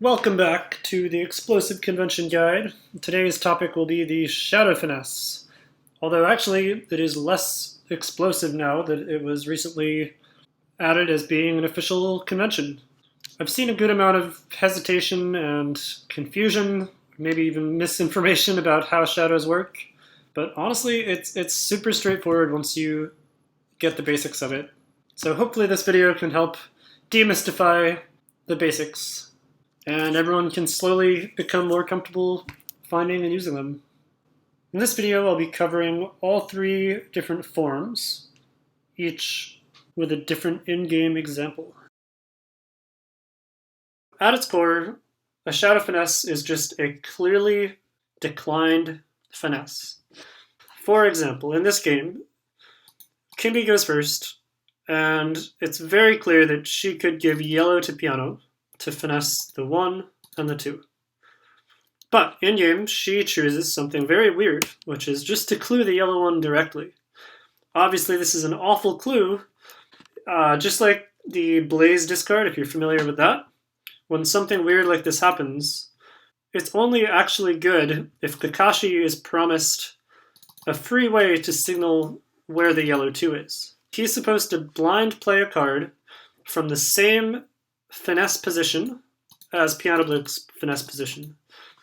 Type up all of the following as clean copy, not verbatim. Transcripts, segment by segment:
Welcome back to the Explosive Convention Guide. Today's topic will be the Shadow Finesse, although actually it is less explosive now that it was recently added as being an official convention. I've seen a good amount of hesitation and confusion, maybe even misinformation about how shadows work, but honestly it's super straightforward once you get the basics of it. So hopefully this video can help demystify the basics, and everyone can slowly become more comfortable finding and using them. In this video, I'll be covering all three different forms, each with a different in-game example. At its core, a Shadow Finesse is just a clearly declined finesse. For example, in this game, Kimby goes first, and it's very clear that she could give yellow to piano to finesse the 1 and the 2. But in-game, she chooses something very weird, which is just to clue the yellow one directly. Obviously, this is an awful clue, just like the Blaze discard, if you're familiar with that. When something weird like this happens, it's only actually good if Kakashi is promised a free way to signal where the yellow 2 is. He's supposed to blind play a card from the same finesse position as Piano Blue's finesse position.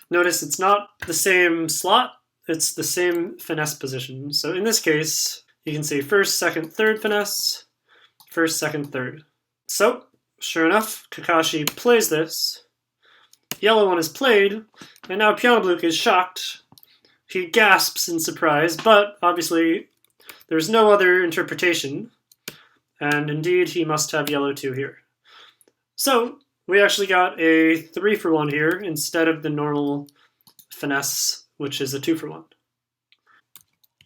Notice it's not the same slot, it's the same finesse position. So in this case, you can see first, second, third finesse, first, second, third. So, sure enough, Kakashi plays this. Yellow one is played, and now Piano Blue is shocked. He gasps in surprise, but obviously there's no other interpretation, and indeed he must have yellow 2 here. So we actually got a 3-for-1 here instead of the normal finesse, which is a 2-for-1.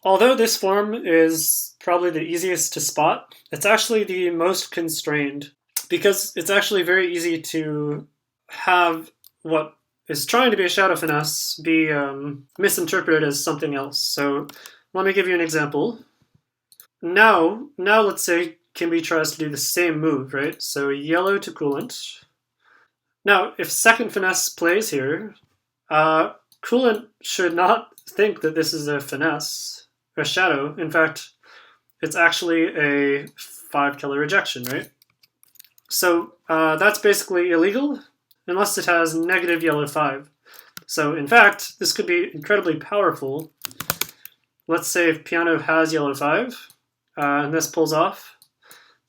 Although this form is probably the easiest to spot, it's actually the most constrained, because it's actually very easy to have what is trying to be a shadow finesse be misinterpreted as something else. So let me give you an example. Now let's say Kimby tries to do the same move, right? So yellow to coolant. Now, if second finesse plays here, coolant should not think that this is a finesse, a shadow. In fact, it's actually a 5-color rejection, right? So that's basically illegal unless it has negative yellow 5. So in fact, this could be incredibly powerful. Let's say if piano has yellow 5, and this pulls off,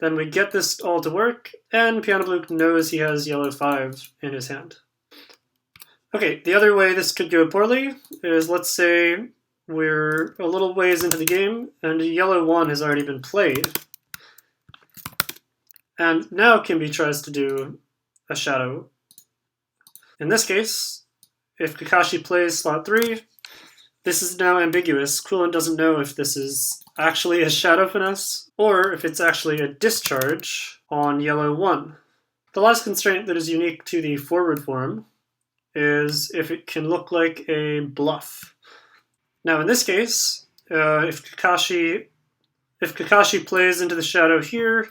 then we get this all to work, and Piano Blue knows he has yellow 5 in his hand. Okay, the other way this could go poorly is, let's say we're a little ways into the game, and yellow 1 has already been played. And now Kimby tries to do a shadow. In this case, if Kakashi plays slot 3, this is now ambiguous. Coolant doesn't know if this is actually a shadow finesse or if it's actually a discharge on yellow 1. The last constraint that is unique to the forward form is if it can look like a bluff. Now in this case, if Kakashi plays into the shadow here,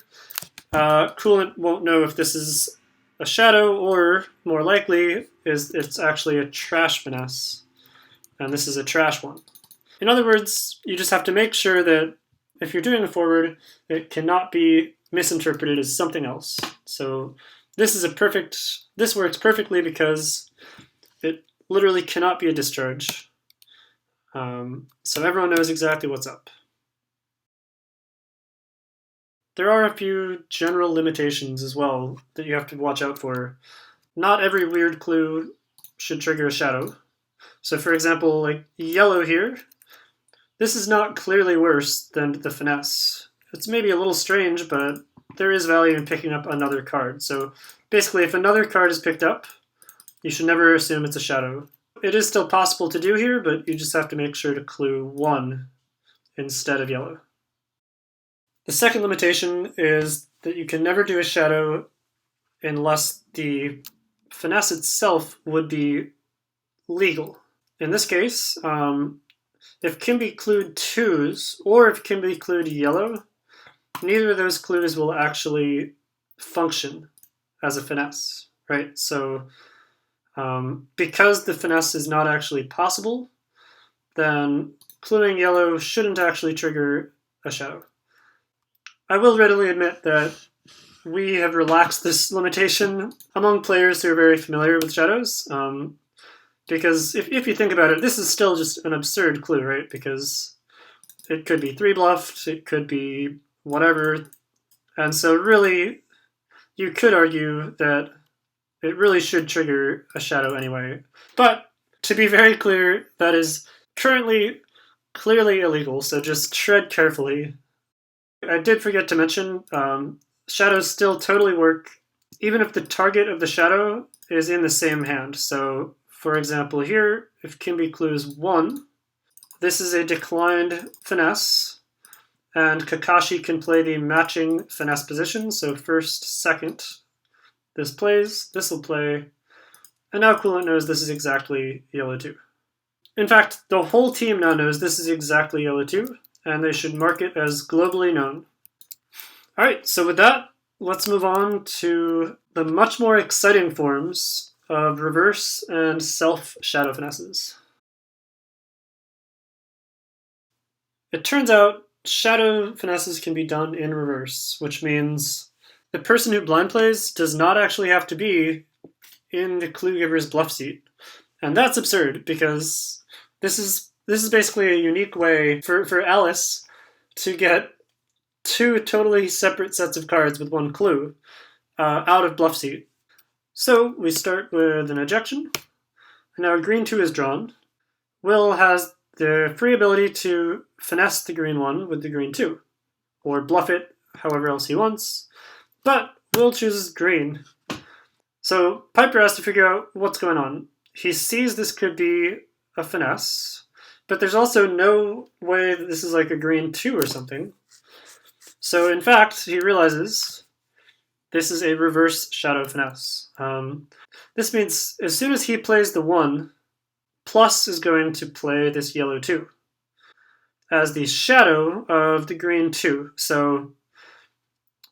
Coolant won't know if this is a shadow or, more likely, it's actually a trash finesse. And this is a trash one. In other words, you just have to make sure that if you're doing a forward, it cannot be misinterpreted as something else. So this works perfectly because it literally cannot be a discharge. So everyone knows exactly what's up. There are a few general limitations as well that you have to watch out for. Not every weird clue should trigger a shadow. So for example, like yellow here, this is not clearly worse than the finesse. It's maybe a little strange, but there is value in picking up another card. So basically, if another card is picked up, you should never assume it's a shadow. It is still possible to do here, but you just have to make sure to clue 1 instead of yellow. The second limitation is that you can never do a shadow unless the finesse itself would be legal. In this case, if Kimby clued 2s, or if Kimby clued yellow, neither of those clues will actually function as a finesse, right? So Because the finesse is not actually possible, then cluing yellow shouldn't actually trigger a shadow. I will readily admit that we have relaxed this limitation among players who are very familiar with shadows, because if you think about it, this is still just an absurd clue, right? Because it could be 3 bluffed, it could be whatever, and so really, you could argue that it really should trigger a shadow anyway. But to be very clear, that is currently clearly illegal, so just tread carefully. I did forget to mention, shadows still totally work, even if the target of the shadow is in the same hand. So, for example, here, if Kimby clues 1, this is a declined finesse, and Kakashi can play the matching finesse position, so first, second, this plays, this will play, and now Coolant knows this is exactly yellow 2. In fact, the whole team now knows this is exactly yellow 2, and they should mark it as globally known. Alright, so with that, let's move on to the much more exciting forms of reverse and self shadow finesses. It turns out shadow finesses can be done in reverse, which means the person who blind plays does not actually have to be in the clue giver's bluff seat. And that's absurd, because this is basically a unique way for Alice to get 2 totally separate sets of cards with 1 clue out of bluff seat. So we start with an ejection. Now green 2 is drawn. Will has the free ability to finesse the green 1 with the green 2, or bluff it however else he wants, but Will chooses green. So Piper has to figure out what's going on. He sees this could be a finesse, but there's also no way that this is like a green 2 or something. So in fact, he realizes this is a reverse shadow finesse. This means as soon as he plays the 1, Plus is going to play this yellow 2 as the shadow of the green 2. So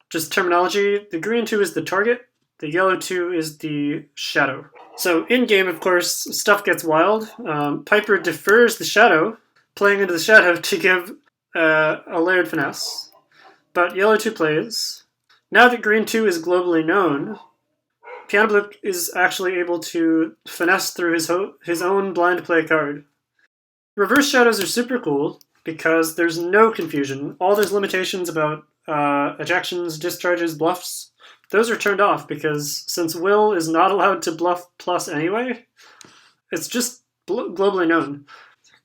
just terminology, the green 2 is the target, the yellow 2 is the shadow. So in game, of course, stuff gets wild. Piper defers the shadow, playing into the shadow to give a layered finesse. But yellow 2 plays. Now that green 2 is globally known, Piano Blue is actually able to finesse through his own blind play card. Reverse shadows are super cool because there's no confusion. All those limitations about ejections, discharges, bluffs, those are turned off because since Will is not allowed to bluff plus anyway, it's just globally known.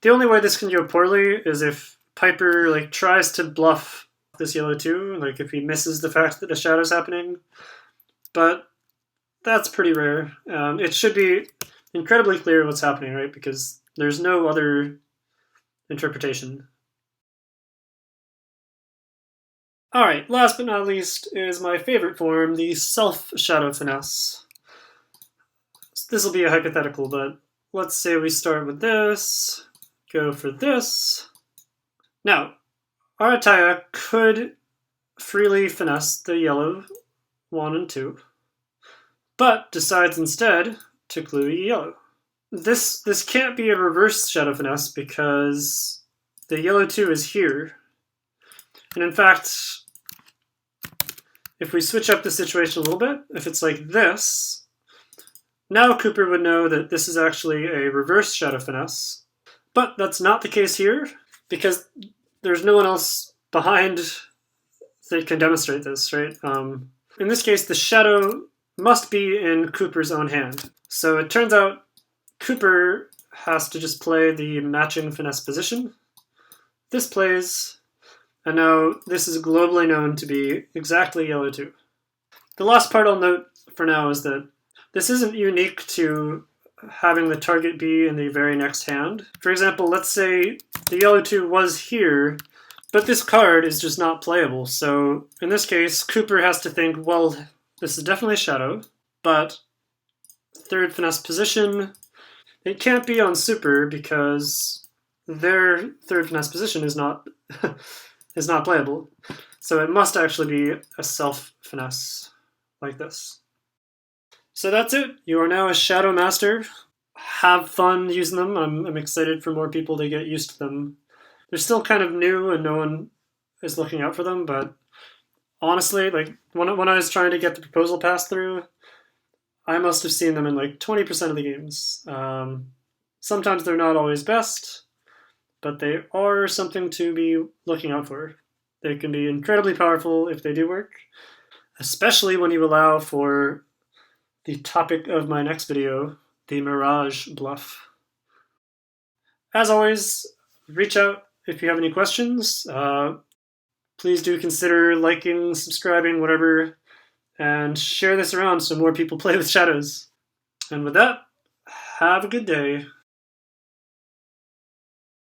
The only way this can go poorly is if Piper tries to bluff this yellow 2, if he misses the fact that a shadow's happening. But that's pretty rare. It should be incredibly clear what's happening, right? Because there's no other interpretation. Alright, last but not least is my favorite form, the self-shadow finesse. This will be a hypothetical, but let's say we start with this, go for this. Now, Arataya could freely finesse the yellow 1 and 2, but decides instead to clue yellow. This can't be a reverse shadow finesse because the yellow 2 is here. And in fact, if we switch up the situation a little bit, if it's like this, now Cooper would know that this is actually a reverse shadow finesse. But that's not the case here because there's no one else behind that can demonstrate this, right? In this case, the shadow must be in Cooper's own hand. So it turns out Cooper has to just play the matching finesse position. This plays, and now this is globally known to be exactly yellow 2. The last part I'll note for now is that this isn't unique to having the target be in the very next hand. For example, let's say the yellow 2 was here, but this card is just not playable. So in this case, Cooper has to think, well, this is definitely a shadow, but third finesse position, it can't be on super because their third finesse position is not is not playable. So it must actually be a self finesse like this. So that's it. You are now a Shadow Master. Have fun using them. I'm excited for more people to get used to them. They're still kind of new and no one is looking out for them, but honestly, like when I was trying to get the proposal passed through, I must have seen them in like 20% of the games. Sometimes they're not always best, but they are something to be looking out for. They can be incredibly powerful if they do work, especially when you allow for the topic of my next video, the Mirage Bluff. As always, reach out if you have any questions. Please do consider liking, subscribing, whatever, and share this around so more people play with shadows. And with that, have a good day.